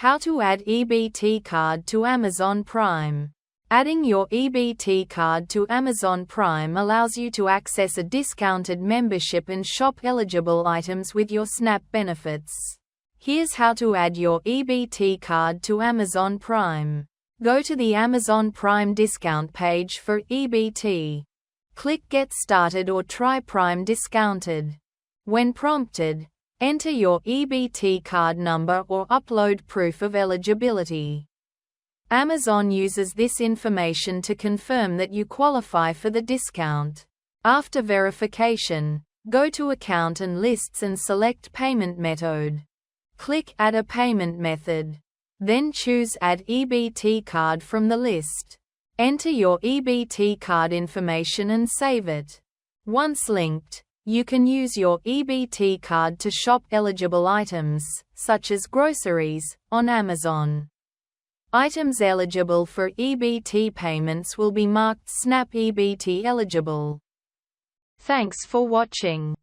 How to add EBT card to Amazon Prime. Adding your EBT card to Amazon Prime allows you to access a discounted membership and shop eligible items with your SNAP benefits. Here's how to add your EBT card to Amazon Prime. Go to the Amazon Prime discount page for EBT. Click Get Started or Try Prime Discounted. When prompted, enter your EBT card number or upload proof of eligibility. Amazon uses this information to confirm that you qualify for the discount. After verification, go to Account and Lists and select Payment Method. Click Add a Payment Method. Then choose Add EBT Card from the list. Enter your EBT card information and save it. Once linked, you can use your EBT card to shop eligible items, such as groceries, on Amazon. Items eligible for EBT payments will be marked SNAP EBT eligible. Thanks for watching.